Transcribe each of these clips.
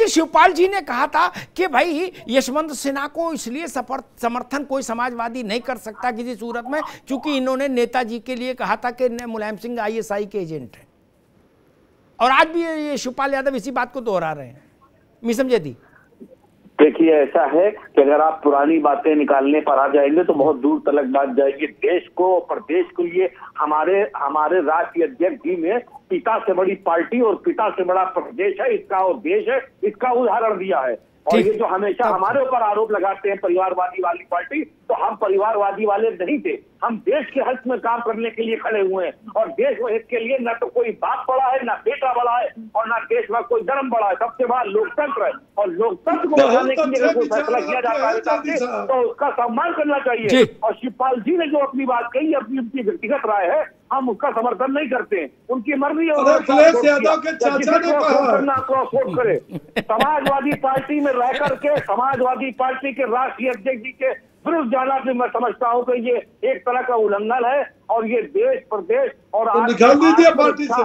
लेकिन शिवपाल जी ने कहा था कि भाई यशवंत सिन्हा को इसलिए समर्थन कोई समाजवादी नहीं कर सकता किसी सूरत में, क्योंकि इन्होंने नेताजी के लिए कहा था कि मुलायम सिंह आईएसआई के एजेंट हैं। और आज भी ये शिवपाल यादव इसी बात को दोहरा रहे हैं। मिसम जेदी, देखिए, ऐसा है कि अगर आप पुरानी बातें निकालने पर आ जाएंगे तो बहुत दूर तक बात जाएगी। देश को, प्रदेश के लिए हमारे राष्ट्रीय अध्यक्ष जी ने पिता से बड़ी पार्टी और पिता से बड़ा प्रदेश है इसका और देश है इसका उदाहरण दिया है। और ये जो हमेशा हमारे ऊपर आरोप लगाते हैं परिवारवादी वाली पार्टी, तो हम परिवारवादी वाले नहीं थे, हम देश के हित में काम करने के लिए खड़े हुए हैं। और देश हित के लिए न तो कोई बाप बड़ा है, ना बेटा बड़ा है, और ना देश में कोई धर्म बड़ा है। सबसे बड़ा लोकतंत्र है, और लोकतंत्र को बढ़ाने के लिए कोई फैसला किया जाता है तो उसका सम्मान करना चाहिए। और शिवपाल जी ने जो अपनी बात कही, अपनी उनकी व्यक्तिगत राय है, हम उसका समर्थन नहीं करते हैं, उनकी मर्जी है। करे समाजवादी पार्टी में रह करके समाजवादी पार्टी के राष्ट्रीय अध्यक्ष जी के विरुद्ध जाना भी मैं समझता हूँ कि ये एक तरह का उल्लंघन है। और ये देश प्रदेश और तो निकाल दीजिए पार्टी से।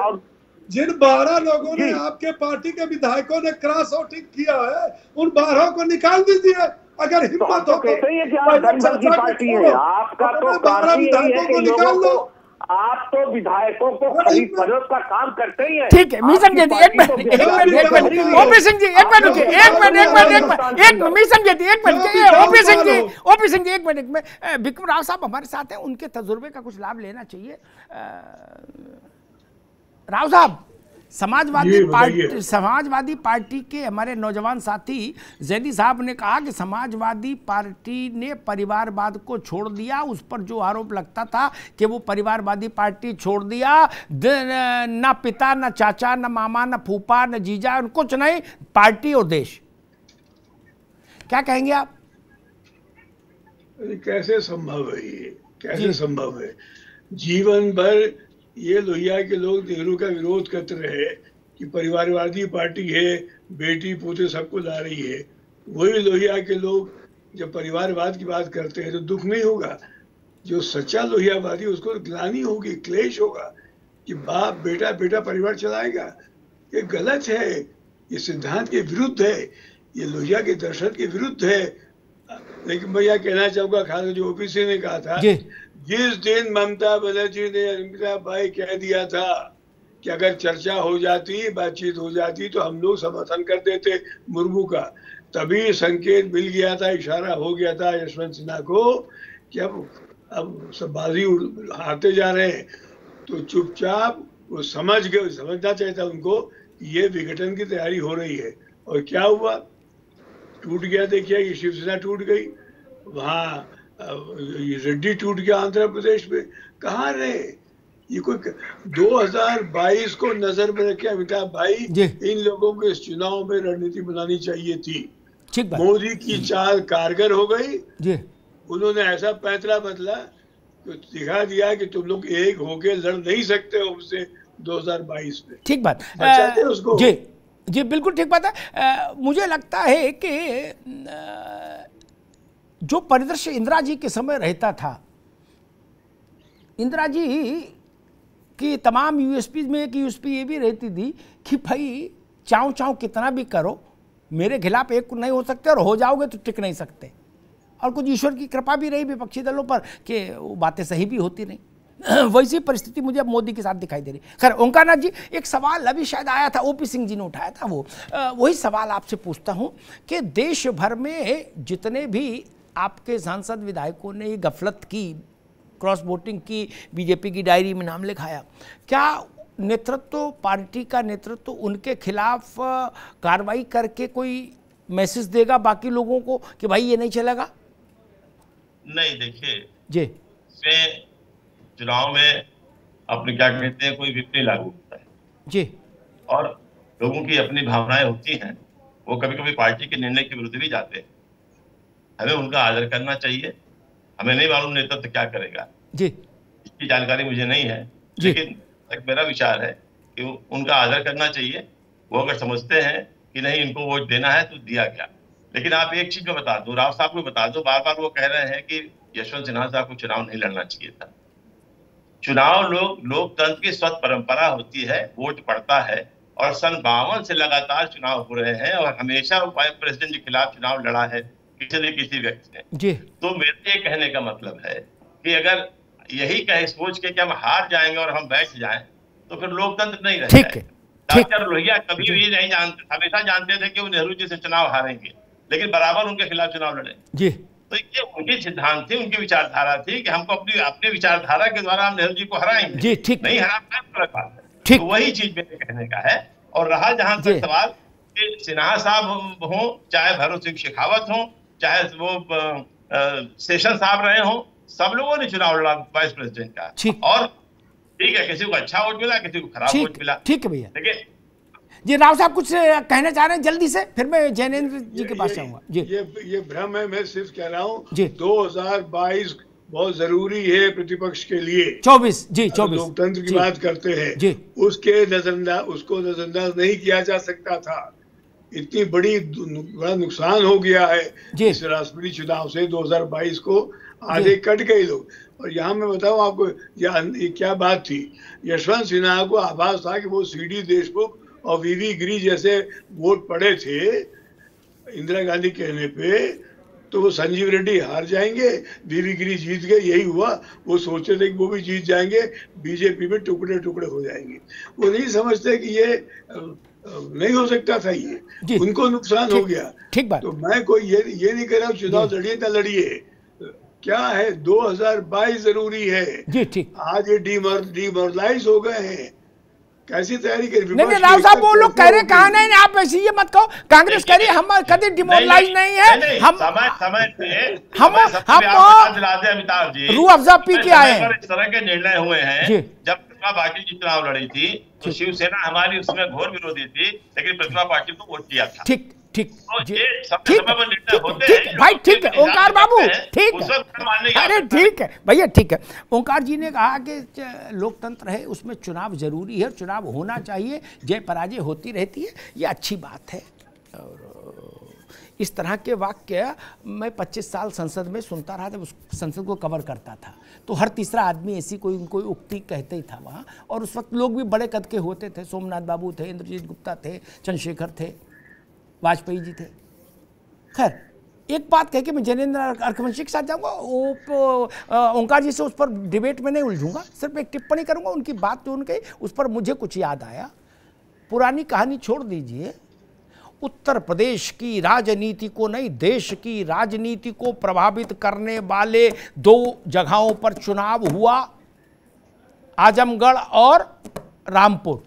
जिन 12 लोगों ने आपके पार्टी के विधायकों ने क्रॉस वोटिंग किया है, उन 12 को निकाल दीजिए अगर हिम्मत हो। कहते हैं कि आप दंगल की पार्टी है, आपका तो 12 विधायकों को निकाल दो। आप तो विधायकों को खरीद फरोख्त का काम करते ही हैं। ठीक है, मिसम जेदी, एक मिनट ओपी सिंह जी, एक मिनट रुकिए, एक मिसम जेदी, एक मिनट, ओपी सिंह जी, एक मिनट। विक्रम राव साहब हमारे साथ हैं, उनके तजुर्बे का कुछ लाभ लेना चाहिए। राव साहब, समाजवादी पार्टी के हमारे नौजवान साथी जैदी साहब ने कहा कि समाजवादी पार्टी ने परिवारवाद को छोड़ दिया। उस पर जो आरोप लगता था कि वो परिवारवादी पार्टी छोड़ दिया, ना पिता, ना चाचा, ना मामा, ना फूफा, ना जीजा, कुछ नहीं, पार्टी और देश। क्या कहेंगे आप? कैसे संभव है ये? कैसे संभव है? जीवन भर ये लोहिया के लोग नेहरू का विरोध करते रहे कि परिवारवादी पार्टी है, बेटी पोते सबको ला रही है। वही लोहिया के लोग जब परिवारवाद की बात करते हैं तो दुख नहीं होगा? जो सच्चा लोहियावादी उसको ग्लानि होगी, क्लेश होगा कि बाप बेटा परिवार चलाएगा। ये गलत है, ये सिद्धांत के विरुद्ध है, ये लोहिया के दर्शन के विरुद्ध है। लेकिन मैं यह कहना चाहूंगा, खास जो ओबीसी ने कहा था, जिस दिन ममता बनर्जी ने अमिता भाई कह दिया था कि अगर चर्चा हो जाती, बातचीत हो जाती तो हम लोग समर्थन कर देते मुर्मू का, तभी संकेत मिल गया था, इशारा हो गया था यशवंत सिन्हा को कि अब सब बाजी हारते जा रहे हैं। तो चुपचाप वो समझना चाहिए था उनको कि ये विघटन की तैयारी हो रही है। और क्या हुआ? टूट गया। देखिए, ये शिवसेना टूट गई, वहाँ रेड्डी टूट गया आंध्र प्रदेश में। कहाँ रहे ये? कोई 2022 को नजर में रखे अमिताभ भाई, इन लोगों को इस चुनाव में रणनीति बनानी चाहिए थी। मोदी की चाल कारगर हो गई, उन्होंने ऐसा पैंतरा बदला तो दिखा दिया कि तुम लोग एक होके लड़ नहीं सकते हो उससे 2022 में। ठीक बात, उसको जी बिल्कुल ठीक बात है। मुझे लगता है कि जो परिदृश्य इंदिरा जी के समय रहता था, इंदिरा जी की तमाम यूएसपी में एक यूएसपी ये भी रहती थी कि भाई चाव चाव कितना भी करो, मेरे खिलाफ एक नहीं हो सकते, और हो जाओगे तो टिक नहीं सकते। और कुछ ईश्वर की कृपा भी रही विपक्षी दलों पर कि वो बातें सही भी होती नहीं। वैसी परिस्थिति मुझे अब मोदी के साथ दिखाई दे रही। खैर ओंकारनाथ जी, एक सवाल अभी शायद आया था, ओपी सिंह जी ने उठाया था, वही सवाल आपसे पूछता हूँ कि देश भर में जितने भी आपके सांसद विधायकों ने गफलत की, क्रॉस वोटिंग की, बीजेपी की डायरी में नाम लिखाया, क्या नेतृत्व, पार्टी का नेतृत्व उनके खिलाफ कार्रवाई करके कोई मैसेज देगा बाकी लोगों को कि भाई ये नहीं चलेगा? नहीं, देखिए जी, चुनाव में अपने क्या कहते हैं, कोई विप नहीं लागू होता है जी, और लोगों की अपनी भावनाएं होती हैं, वो कभी कभी पार्टी के निर्णय के विरुद्ध भी जाते हैं। हमें उनका आदर करना चाहिए। हमें नहीं मालूम नेतृत्व क्या करेगा जी, इसकी जानकारी मुझे नहीं है, लेकिन एक मेरा विचार है कि उनका आदर करना चाहिए। वो अगर समझते हैं कि नहीं इनको वोट देना है तो दिया गया। लेकिन आप एक चीज में बता दो, राव साहब को बता दो, बार बार वो कह रहे हैं कि यशवंत सिन्हा साहब को चुनाव नहीं लड़ना चाहिए था। चुनाव लोकतंत्र की स्वतः परंपरा होती है, वोट पड़ता है, और सन 52 से लगातार चुनाव हो रहे हैं और हमेशा वाइस प्रेसिडेंट के खिलाफ चुनाव लड़ा है किसी व्यक्ति ने जी। तो मेरे ये कहने का मतलब है कि अगर यही कहे सोच के कि हम हार जाएंगे और हम बैठ जाएं तो फिर लोकतंत्र नहीं रहेगा। डॉक्टर लोहिया कभी भी नहीं जानते, हमेशा जानते थे कि वो नेहरू जी से चुनाव हारेंगे, लेकिन बराबर उनके खिलाफ चुनाव लड़े जी। तो ये उनकी सिद्धांत थी, उनकी विचारधारा थी कि हमको अपनी विचारधारा के द्वारा हम नेहरू जी को हराएंगे जी। ठीक, नहीं हरा पाए। तो वही चीज मेरे कहने का है। और रहा जहां तक सवाल कि सिन्हा साहब हो, चाहे भैरव सिंह शेखावत हो, चाहे वो सेशन साहब रहे हो, सब लोगों ने चुनाव लड़ा वाइस प्रेसिडेंट का। और ठीक है, किसी को अच्छा वोट मिला, किसी को खराब वोट मिला। ठीक है भैया। देखिए जी, राव साहब कुछ कहना चाह रहे हैं जल्दी से, फिर मैं जैनेन्द्र जी के पास जाऊंगा जी। ये भ्रम है, मैं सिर्फ कह रहा हूँ 2022 बहुत जरूरी है प्रतिपक्ष के लिए। 24 जी, 24 लोकतंत्र की बात करते हैं, उसको नजरअंदाज नहीं किया जा सकता था। इतनी बड़ा नुकसान हो गया है इस राष्ट्रपति चुनाव से। 2022 को आधे कट गए लोग। और यहाँ मैं बताऊँ आपको ये क्या बात थी। यशवंत सिन्हा को आभास था कि वो सीडी देशमुख और वीवी गिरी जैसे वोट पड़े थे इंदिरा गांधी कहने पे, तो वो संजीव रेड्डी हार जाएंगे, वीवी गिरी जीत गए, यही हुआ। वो सोचते थे कि वो भी जीत जाएंगे, बीजेपी में टुकड़े टुकड़े हो जाएंगे। वो नहीं समझते कि ये नहीं हो सकता था, ये उनको नुकसान हो गया। ठीक बात। तो मैं कोई ये नहीं कह रहा हूँ चुनाव लड़िए ना लड़िए, क्या है 2022 जरूरी है जी। ठीक, आज ये डिमोरलाइज हो गए हैं, कैसी तैयारी करी। नहीं राव साहब वो लोग कह रहे कहा नहीं, आप ऐसे ये मत कहो, कांग्रेस कह रही है हम कभी डिमोरलाइज नहीं है, हम अमिताभ जी रूह अफ़ज़ा पी के आए हैं। इस तरह के निर्णय हुए हैं। जब प्रतिभा पाटिल जी चुनाव लड़ी थी तो शिवसेना हमारी उसमें घोर विरोधी थी, लेकिन प्रतिभा पाटिल को वोट दिया था। ठीक ठीक ठीक भाई, ठीक है ओंकार बाबू, ठीक है, अरे ठीक है भैया, ठीक है। ओंकार जी ने कहा कि लोकतंत्र है, उसमें चुनाव जरूरी है, चुनाव होना चाहिए, जय पराजय होती रहती है, ये अच्छी बात है। और इस तरह के वाक्य मैं 25 साल संसद में सुनता रहा, जब उस संसद को कवर करता था तो हर तीसरा आदमी ऐसी कोई उक्ति कहते ही था वहाँ। और उस वक्त लोग भी बड़े कद के होते थे, सोमनाथ बाबू थे, इंद्रजीत गुप्ता थे, चंद्रशेखर थे, वाजपेयी जी थे। खैर एक बात कह के मैं जैनेन्द्र अरकवंशी के साथ जाऊंगा, ओंकार जी से उस पर डिबेट में नहीं उलझूंगा, सिर्फ एक टिप्पणी करूंगा उनकी बात जो उनके उस पर मुझे कुछ याद आया। पुरानी कहानी छोड़ दीजिए, उत्तर प्रदेश की राजनीति को नहीं, देश की राजनीति को प्रभावित करने वाले 2 जगहों पर चुनाव हुआ, आजमगढ़ और रामपुर।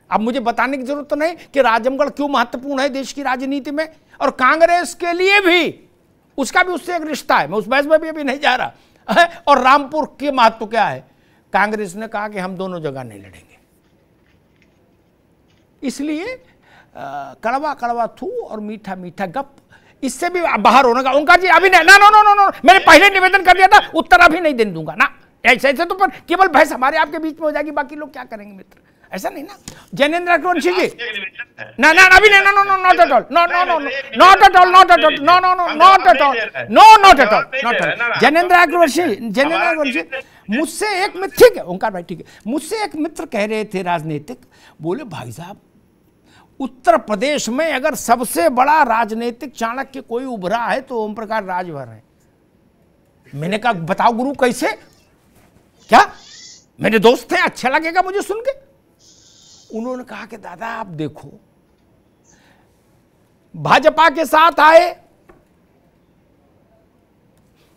अब मुझे बताने की जरूरत तो नहीं कि आजमगढ़ क्यों महत्वपूर्ण है देश की राजनीति में, और कांग्रेस के लिए भी उसका भी उससे एक रिश्ता है, मैं उस बहस में भी अभी नहीं जा रहा है। और रामपुर के महत्व क्या है, कांग्रेस ने कहा कि हम दोनों जगह नहीं लड़ेंगे, इसलिए कड़वा कड़वा थू और मीठा मीठा गप, इससे भी बाहर होने का। ओंकार जी अभी नहीं, ना, मैंने पहले निवेदन कर दिया था, उत्तर अभी नहीं देने दूंगा ना, ऐसे तो पर केवल बहस हमारे आपके बीच में हो जाएगी, बाकी लोग क्या करेंगे मित्र, ऐसा नहीं ना। जैनेन्द्र अरकवंशी जी ना अभी नहीं, not at all, not at all. Jainendra Arakvanshi मुझसे एक मित्र, ठीक है ओंकार भाई, ठीक है, मुझसे एक मित्र कह रहे थे राजनीतिक, बोले भाई साहब उत्तर प्रदेश में अगर सबसे बड़ा राजनीतिक चाणक्य कोई उभरा है तो ओम प्रकाश राजभर है। मैंने कहा बताओ गुरु कैसे, क्या मेरे दोस्त थे, अच्छा लगेगा मुझे सुन के। उन्होंने कहा कि दादा आप देखो, भाजपा के साथ आए,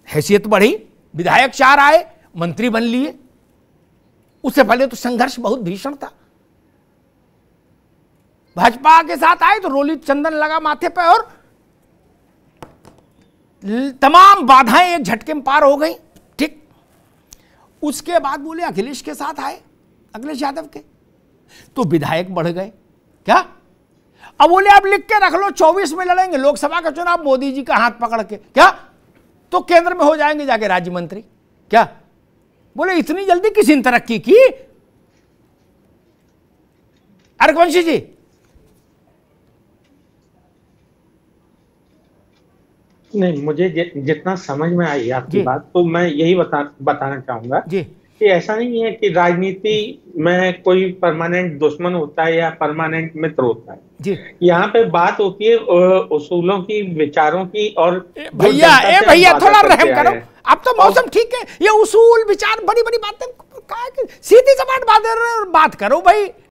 हैसियत बढ़ी, विधायक 4 आए, मंत्री बन लिए, उससे पहले तो संघर्ष बहुत भीषण था। भाजपा के साथ आए तो रोली चंदन लगा माथे पे और तमाम बाधाएं एक झटके में पार हो गई। ठीक, उसके बाद बोले अखिलेश के साथ आए, अखिलेश यादव के, तो विधायक बढ़ गए। क्या अब बोले आप लिख के रख लो 24 में लड़ेंगे लोकसभा का चुनाव मोदी जी का हाथ पकड़ के, क्या तो केंद्र में हो जाएंगे जाके राज्य मंत्री। क्या बोले इतनी जल्दी किसी ने तरक्की की? अरकवंशी जी नहीं, मुझे जितना समझ में आई आपकी बात, तो मैं यही बताना चाहूंगा कि ऐसा नहीं है कि राजनीति में कोई परमानेंट दुश्मन होता है या परमानेंट मित्र होता है जी। यहाँ पे बात होती है उसूलों की, विचारों की। और भैया थोड़ा रहम करो, अब तो मौसम ठीक है, ये उसूल विचार बड़ी बड़ी बातें सीधी सपाट बात करो भाई।